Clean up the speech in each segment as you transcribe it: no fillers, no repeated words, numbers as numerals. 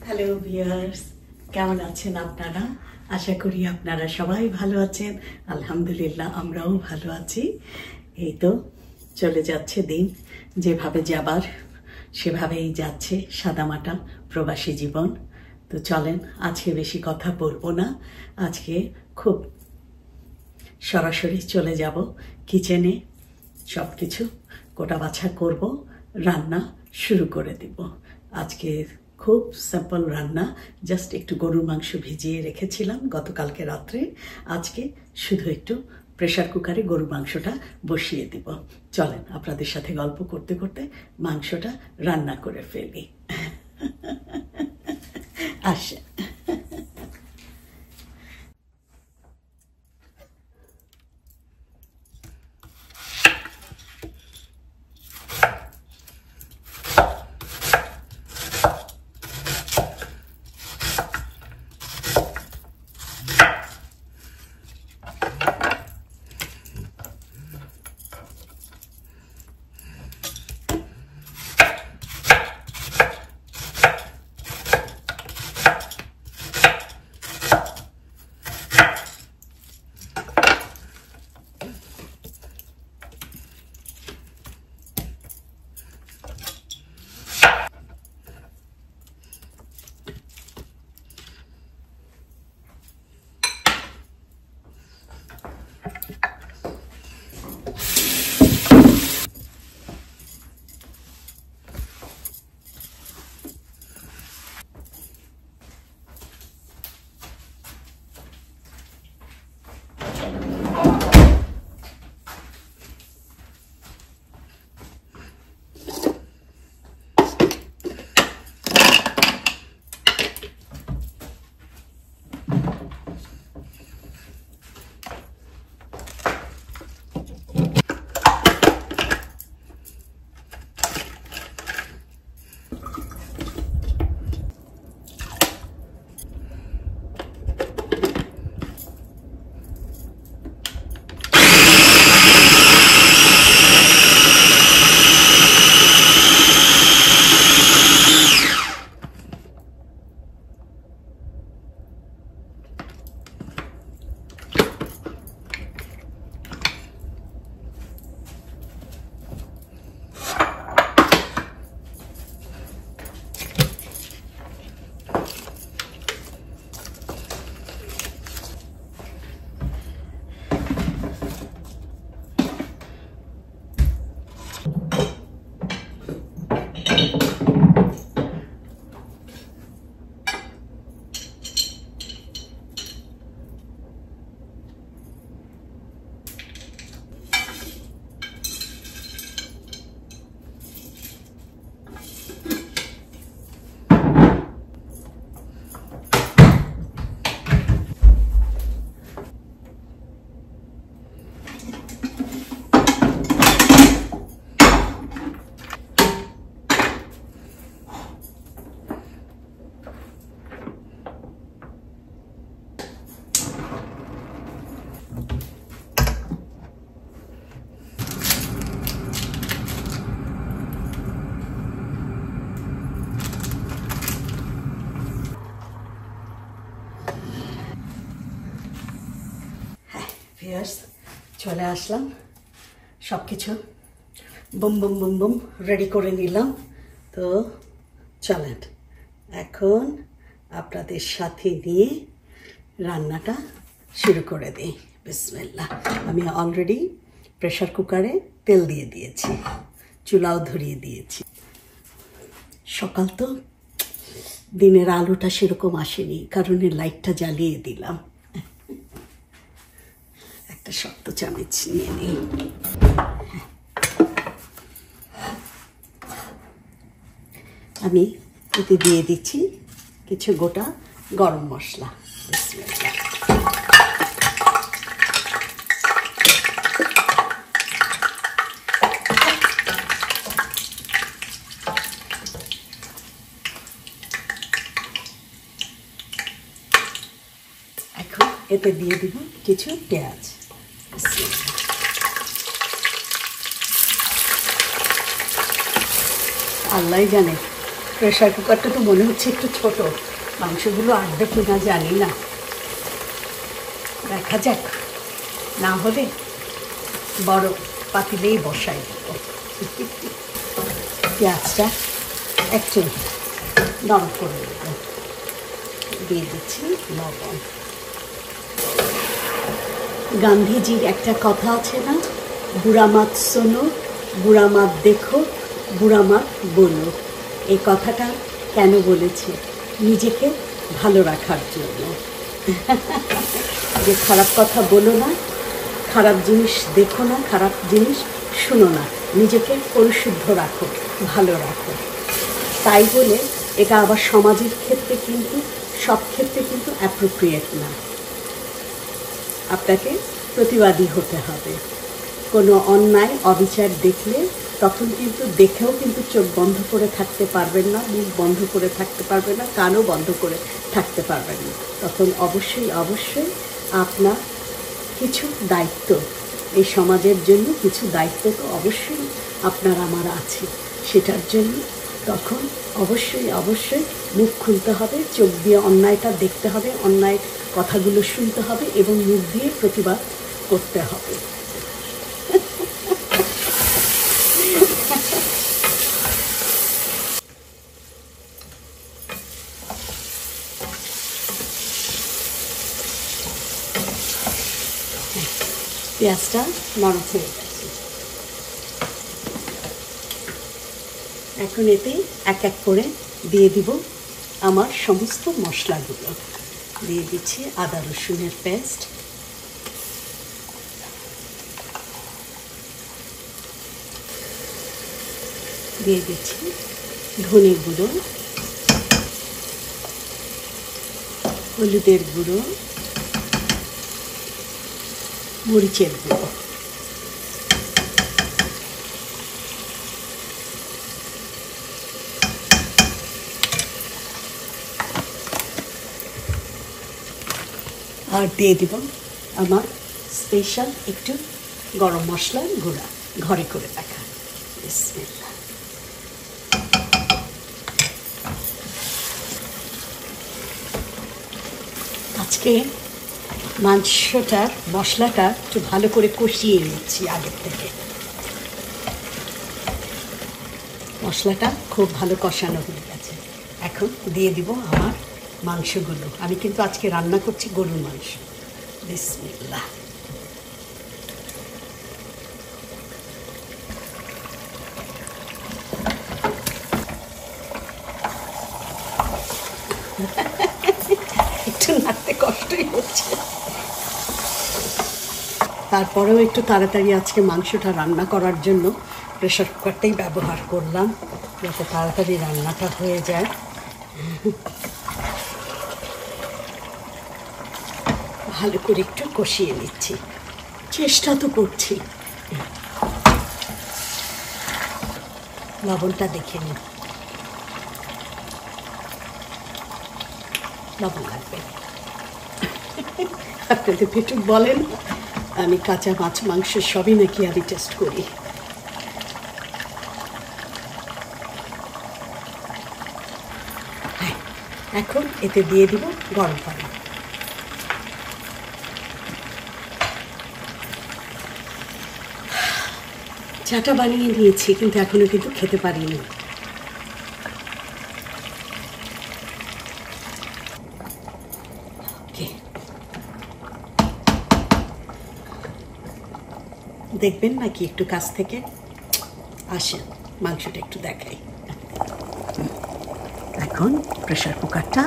Hello viewers, কেমন আছেন আপনারা? আশা করি আপনারা সবাই ভালো আছেন। আলহামদুলিল্লাহ, আমরাও ভালো আছি। এই তো চলে যাচ্ছে দিন, যেভাবে যাবার সেভাবেই যাচ্ছে সাদামাটা প্রবাসী জীবন। তো চলেন, আজকে বেশি কথা বলবো না। আজকে খুব সরাসরি চলে যাব কিচেনে, সব কিছু কোটা বাছা করব, রান্না শুরু করে দিব। আজকে খুব সিম্পল রান্না, জাস্ট একটু গরুর মাংস ভিজিয়ে রেখেছিলাম গতকালকে রাত্রে। আজকে শুধু একটু প্রেসার কুকারে গরুর মাংসটা বসিয়ে দিব। চলেন, আপনাদের সাথে গল্প করতে করতে মাংসটা রান্না করে ফেলি। আসেন। চলে আসলাম, সব কিছু boom boom boom boom ready করে নিলাম। তো চলেন এখন আপনাদের সাথে নিয়ে রান্নাটা শুরু করে দিই। বিসমিল্লাহ। আমি অলরেডি প্রেসার কুকারে তেল দিয়ে দিয়েছি, চুলাও ধরিয়ে দিয়েছি। সকাল তো দিনের আলোটা সেরকম আসেনি, কারণে লাইটটা জ্বালিয়ে দিলাম। শক্ত চামচ নিয়ে নিই। আমি এতে দিয়ে দিচ্ছি কিছু গোটা গরম মশলা। এখন এতে দিয়ে দিব কিছু পেঁয়াজ। আল্লাহ জানে প্রেশার কুকারটা তো মনে হচ্ছে একটু ছোট, মাংসগুলো আটবে কিনা জানি না, দেখা যাক, না হলে বড় পাতিলেই বসাই দেব। পেঁয়াজটা একটু নরম করে দেব, দিয়ে দিচ্ছি লবণ। গান্ধীজির একটা কথা আছে না, বুড়া মাত শোনো, বুড়া মাত দেখো, বুড়া মাত বলো। এই কথাটা কেন বলেছে? নিজেকে ভালো রাখার জন্য। যে খারাপ কথা বলো না, খারাপ জিনিস দেখো না, খারাপ জিনিস শুনো না, নিজেকে পরিশুদ্ধ রাখো, ভালো রাখো। তাই বলে এটা আবার সমাজের ক্ষেত্রে কিন্তু সব ক্ষেত্রে কিন্তু অ্যাপ্রোপ্রিয়েট না। আপনাকে প্রতিবাদী হতে হবে। কোনো অন্যায় অবিচার দেখলে তখন কিন্তু দেখেও কিন্তু চোখ বন্ধ করে থাকতে পারবেন না, মুখ বন্ধ করে থাকতে পারবেন না, কানও বন্ধ করে থাকতে পারবেন না। তখন অবশ্যই অবশ্যই আপনার কিছু দায়িত্ব, এই সমাজের জন্য কিছু দায়িত্ব তো অবশ্যই আপনার আমার আছে। সেটার জন্য তখন অবশ্যই অবশ্যই মুখ খুলতে হবে, চোখ দিয়ে অন্যায়টা দেখতে হবে, অন্যায় কথাগুলো শুনতে হবে এবং মুখ দিয়ে প্রতিবাদ করতে হবে। পেঁয়াজটা নরম হয়ে গেছে, এখন এতে এক এক করে দিয়ে দিব আমার সমস্ত মশলাগুলো। দিয়ে দিচ্ছি আদা রসুনের পেস্ট, দিয়ে দিচ্ছি ধনে গুঁড়ো, হলুদের গুঁড়ো, মরিচের গুঁড়ো, আর দিয়ে দিব আমার স্পেশাল একটু গরম মশলার গুঁড়া, ঘরে করে রাখা। বিসমিল্লাহ। আজকে মাংসটার মশলাটা একটু ভালো করে কষিয়ে নিচ্ছি আগের থেকে। মশলাটা খুব ভালো কষানো হয়ে গেছে, এখন দিয়ে দিব আমার মাংসগুলো। আমি কিন্তু আজকে রান্না করছি গরুর মাংস। বিসমিল্লাহ। একটু নাড়তে কষ্টই হচ্ছে, তারপরেও একটু তাড়াতাড়ি আজকে মাংসটা রান্না করার জন্য প্রেশার কুকারটাই ব্যবহার করলাম, যাতে তাড়াতাড়ি রান্নাটা হয়ে যায়। ভালো করে একটু কষিয়ে নিচ্ছি, চেষ্টা তো করছি। লবণটা দেখে নিন, লবণ লাগবে। আপনাদের পেটুক বলেন আমি কাঁচা মাছ মাংস সবই নাকি আমি টেস্ট করি। এখন এতে দিয়ে দিব গরম পানি। চাটা বানিয়ে নিয়েছি, কিন্তু এখনো কিন্তু খেতে পারিনি। দেখবেন নাকি একটু কাছ থেকে? আসেন মাংসটা একটু দেখাই। এখন প্রেশার কুকারটা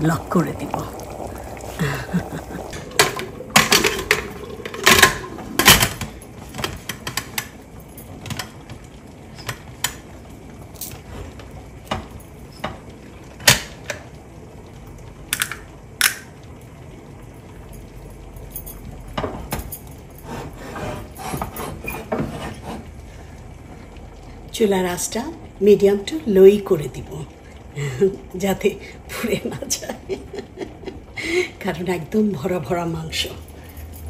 লক করে দিব। চুলার আঁচটা মিডিয়াম টু লোই করে দিব, যাতে পুড়ে না যায়, কারণ একদম ভরা ভরা মাংস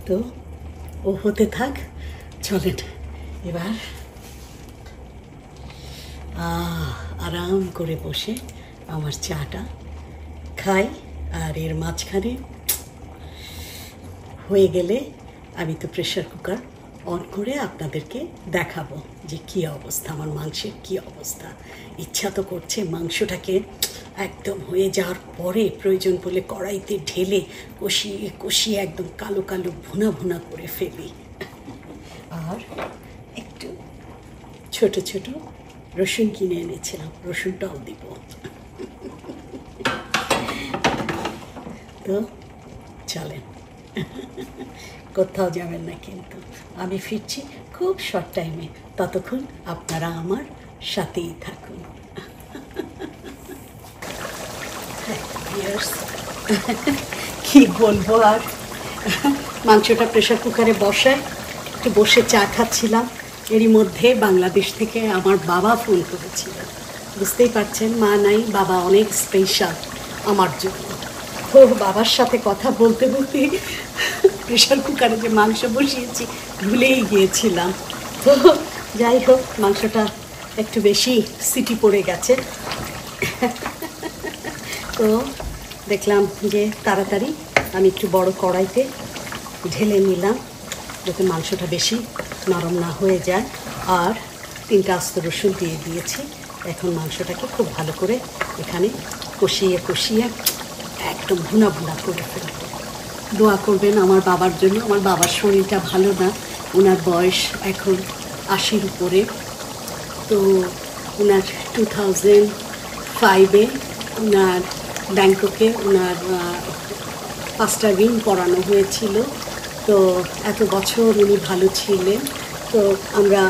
তো। ও হতে থাক, চলেন এবার। আরাম করে বসে আমার চাটা খাই। আর এর মাঝখানে হয়ে গেলে আমি তো প্রেশার কুকার অন করে আপনাদেরকে দেখাবো যে কী অবস্থা, আমার মাংসের কী অবস্থা। ইচ্ছা তো করছে মাংসটাকে একদম হয়ে যাওয়ার পরে প্রয়োজন পড়লে কড়াইতে ঢেলে কষিয়ে কষিয়ে একদম কালো কালো ভুনা ভুনা করে ফেলি। আর একটু ছোট ছোট রসুন কিনে এনেছিলাম, রসুনটাও দিব। তো চলেন, কোথাও যাবেন না কিন্তু, আমি ফিরছি খুব শর্ট টাইমে। ততক্ষণ আপনারা আমার সাথেই থাকুন। কি বলবো আর, মাংসটা প্রেশার কুকারে বসায় একটু বসে চা খাচ্ছিলাম। এরই মধ্যে বাংলাদেশ থেকে আমার বাবা ফোন করেছিল। বুঝতেই পারছেন, মা নাই, বাবা অনেক স্পেশাল আমার জন্য। তো বাবার সাথে কথা বলতে বলতে প্রেশার কুকারে যে মাংস বসিয়েছি ভুলেই গিয়েছিলাম। তো যাই হোক, মাংসটা একটু বেশি সিটি পড়ে গেছে। তো দেখলাম যে তাড়াতাড়ি আমি একটু বড় কড়াইতে ঢেলে নিলাম যাতে মাংসটা বেশি নরম না হয়ে যায়। আর 3টা আস্ত রসুন দিয়ে দিয়েছি। এখন মাংসটাকে খুব ভালো করে এখানে কষিয়ে কষিয়ে একদম ভুনা ভুনা করে ফেলব। দোয়া করবেন আমার বাবার জন্য। আমার বাবার শরীরটা ভালো না, ওনার বয়স এখন 80-র উপরে। তো ওনার 2005-এ ওনার ব্যাংককে ওনার 5টা রিং পরানো হয়েছিল। তো এত বছর উনি ভালো ছিলেন। তো আমরা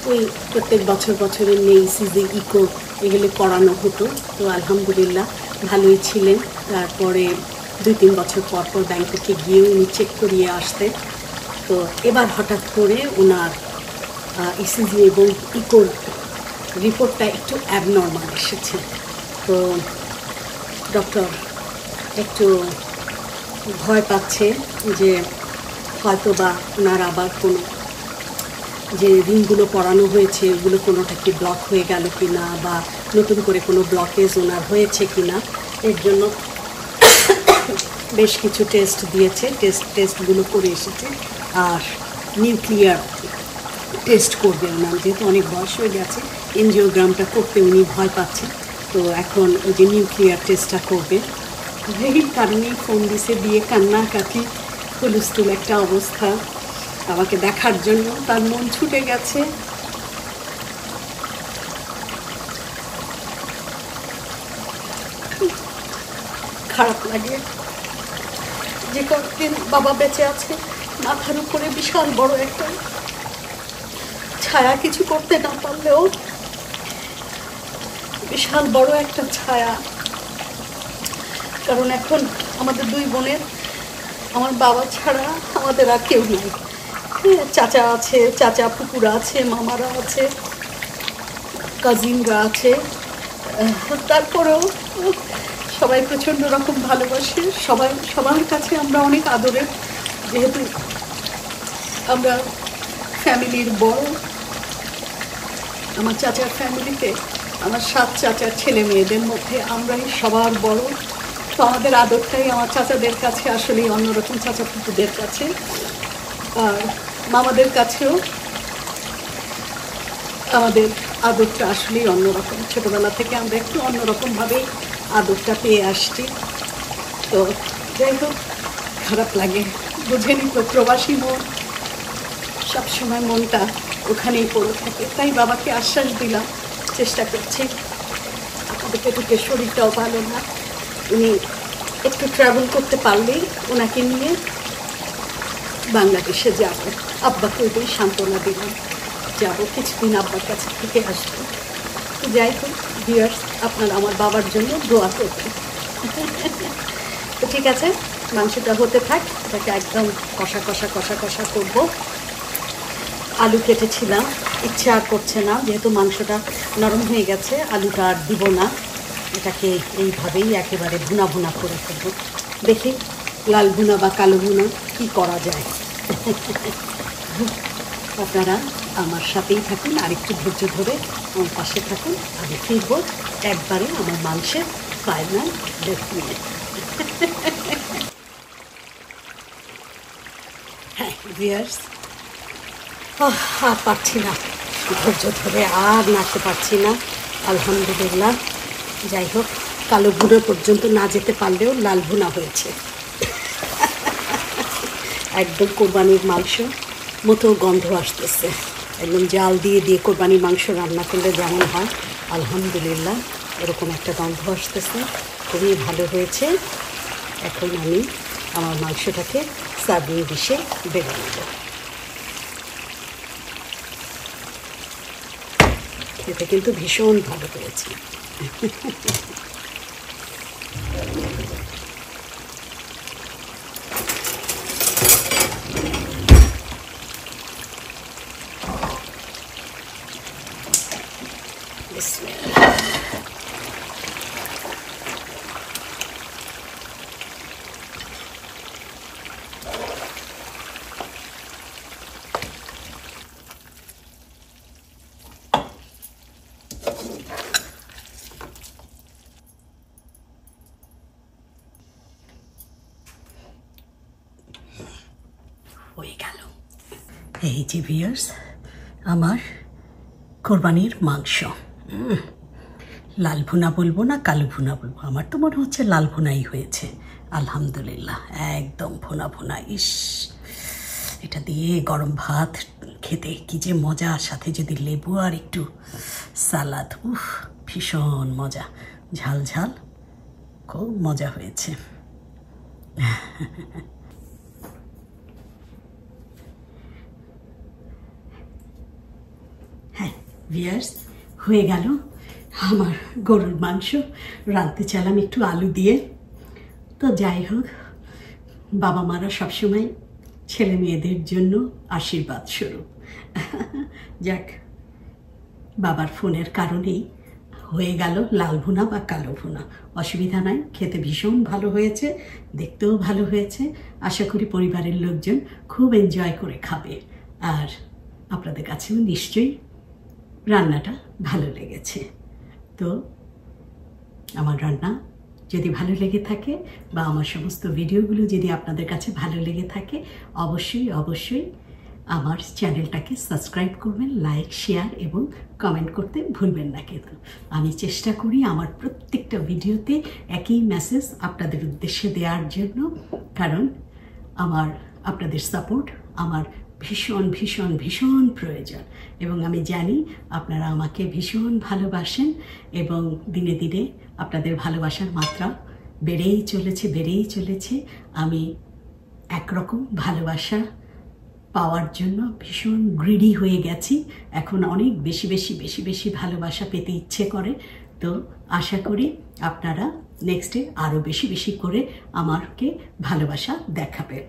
ওই প্রত্যেক বছরের নেইসিজে ইকো এগুলো করানো হতো। তো আলহামদুলিল্লাহ ভালোই ছিলেন। তারপরে 2-3 বছর পর পর ব্যাংককে গিয়ে উনি চেক করিয়ে আসতেন। তো এবার হঠাৎ করে ওনার ইসিজি এবং ইকোর রিপোর্টটা একটু অ্যাবনর্মাল এসেছে। তো ডক্টর একটু ভয় পাচ্ছে যে হয়তো বা ওনার আবার কোনো যে রিংগুলো পরানো হয়েছে ওগুলো কোনোটা কি ব্লক হয়ে গেল কি না, বা নতুন করে কোনো ব্লকেজ ওনার হয়েছে কি না। এর জন্য বেশ কিছু টেস্ট দিয়েছে, টেস্টগুলো করে এসেছে। আর নিউক্লিয়ার টেস্ট করবে ওনার, যেহেতু অনেক বয়স হয়ে গেছে, এনজিওগ্রামটা করতে উনি ভয় পাচ্ছেন। তো এখন ওই যে নিউক্লিয়ার টেস্টটা করবে। এই কারণেই ফোন দিয়ে কান্নাকাটি হুলস্থুল একটা অবস্থা। আমাকে দেখার জন্য তার মন ছুটে গেছে। খারাপ লাগে যে কতদিন বাবা বেঁচে আছে, মাথার উপরে বিশাল বড় একটা ছায়া, কিছু করতে না পারলেও বিশাল বড় একটা ছায়া। কারণ এখন আমাদের 2 বোনের আমার বাবা ছাড়া আমাদের আর কেউ নেই। চাচা আছে, চাচা পুকুরা আছে, মামারা আছে, কাজিনরা আছে। তারপরেও সবাই প্রচণ্ড রকম ভালোবাসে। সবার কাছে আমরা অনেক আদরের, যেহেতু আমরা ফ্যামিলির বড়। আমার চাচার ফ্যামিলিতে আমার 7 চাচার ছেলে মেয়েদের মধ্যে আমরাই সবার বড়। তো আমাদের আদরটাই আমার চাচাদের কাছে আসলেই অন্যরকম, চাচা পুকুদের কাছে আর মামাদের কাছেও আমাদের আদরটা আসলেই অন্যরকম। ছোটোবেলা থেকে আমরা একটু অন্যরকমভাবেই আদরটা পেয়ে আসছি। তো যাই হোক, খারাপ লাগে, বুঝেনি তো, প্রবাসী মন সবসময় মনটা ওখানেই পড়ে থাকে। তাই বাবাকে আশ্বাস দিলাম, চেষ্টা করছি। আমাদের পেটুকের শরীরটাও ভালো না, উনি একটু ট্রাভেল করতে পারলেই ওনাকে নিয়ে বাংলাদেশে যাব। আব্বাকে ওইটাই সান্ত্বনা দিলাম, যাব কিছুদিন আব্বার কাছে থেকে আসবো। তো যাই হোক ভিউয়ার্স, আপনারা আমার বাবার জন্য দোয়া করবেন। তো ঠিক আছে, মাংসটা হতে থাক, এটাকে একদম কষা কষা কষা কষা করবো। আলু কেটেছিলাম, ইচ্ছে আর করছে না, যেহেতু মাংসটা নরম হয়ে গেছে আলুটা আর দিব না। এটাকে এইভাবেই একেবারে ভুনা ভুনা করে ফেলবো। দেখি লাল ভুনা বা কালো ভুনা কী করা যায়। আপনারা আমার সাথেই থাকুন, আর একটু ধৈর্য ধরে আমার পাশে থাকুন। আমি ফিরব একবারে আমার মাংসের ফাইনাল লুক নিয়ে। হ্যাঁ ভিউয়ার্স, আর পারছি না, ধৈর্য ধরে আর নাড়তে পারছি না। আলহামদুলিল্লাহ, যাই হোক, কালো ভুনা পর্যন্ত না যেতে পারলেও লাল ভুনা হয়েছে। একদম কোরবানির মাংস মতো গন্ধ আসতেছে, একদম জাল দিয়ে দিয়ে কোরবানির মাংস রান্না করলে যেমন হয়, আলহামদুলিল্লাহ এরকম একটা গন্ধ আসতেছে। খুবই ভালো হয়েছে। এখন আমি আমার মাংসটাকে সার্ভিং ডিশে বেড়ে নেব। খেতে কিন্তু ভীষণ ভালো হয়েছে। হয়ে গেল। এই যে ভিউয়ার্স, আমার কোরবানির মাংস। লাল ভুনা বলবো না কালো ভুনা বলবো, আমার তো মনে হচ্ছে লাল ভুনাই হয়েছে। আলহামদুলিল্লাহ, একদম ভুনা ভুনা। ইস, এটা দিয়ে গরম ভাত খেতে কি যে মজা, সাথে যদি লেবু আর একটু সালাদ, ভীষণ মজা। ঝাল ঝাল, খুব মজা হয়েছে। হ্যাঁ ভিউয়ার্স, হয়ে গেল আমার গরুর মাংস। রাঁধতে চাইলাম একটু আলু দিয়ে। তো যাই হোক, বাবা মারা সবসময় ছেলে মেয়েদের জন্য আশীর্বাদ স্বরূপ। যাক, বাবার ফোনের কারণেই হয়ে গেল লাল ভুনা বা কালো ভুনা। অসুবিধা নাই, খেতে ভীষণ ভালো হয়েছে, দেখতেও ভালো হয়েছে। আশা করি পরিবারের লোকজন খুব এনজয় করে খাবে, আর আপনাদের কাছেও নিশ্চয়ই রান্নাটা ভালো লেগেছে। তো আমার রান্না যদি ভালো লেগে থাকে, বা আমার সমস্ত ভিডিওগুলো যদি আপনাদের কাছে ভালো লেগে থাকে, অবশ্যই অবশ্যই আমার চ্যানেলটাকে সাবস্ক্রাইব করবেন, লাইক, শেয়ার এবং কমেন্ট করতে ভুলবেন না। কিন্তু আমি চেষ্টা করি আমার প্রত্যেকটা ভিডিওতে একই মেসেজ আপনাদের উদ্দেশ্যে দেওয়ার জন্য, কারণ আপনাদের সাপোর্ট আমার ভীষণ ভীষণ ভীষণ প্রয়োজন। এবং আমি জানি আপনারা আমাকে ভীষণ ভালোবাসেন, এবং দিনে দিনে আপনাদের ভালোবাসার মাত্রা বেড়েই চলেছে। আমি একরকম ভালোবাসা পাওয়ার জন্য ভীষণ গ্রিডি হয়ে গেছি। এখন অনেক বেশি ভালোবাসা পেতে ইচ্ছে করে। তো আশা করি আপনারা নেক্সটে আরও বেশি করে আমাকে ভালোবাসা দেখাবেন।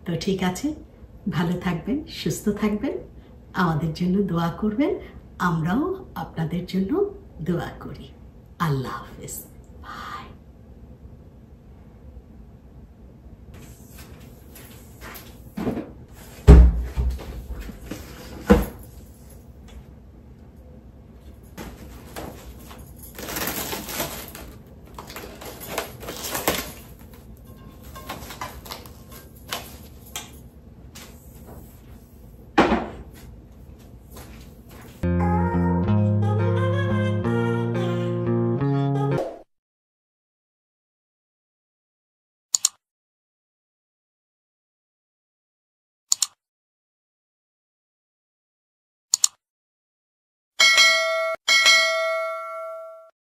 তো ঠিক আছে, ভালো থাকবেন, সুস্থ থাকবেন, আমাদের জন্য দোয়া করবেন, আমরাও আপনাদের জন্য দোয়া করি। আল্লাহ হাফেজ।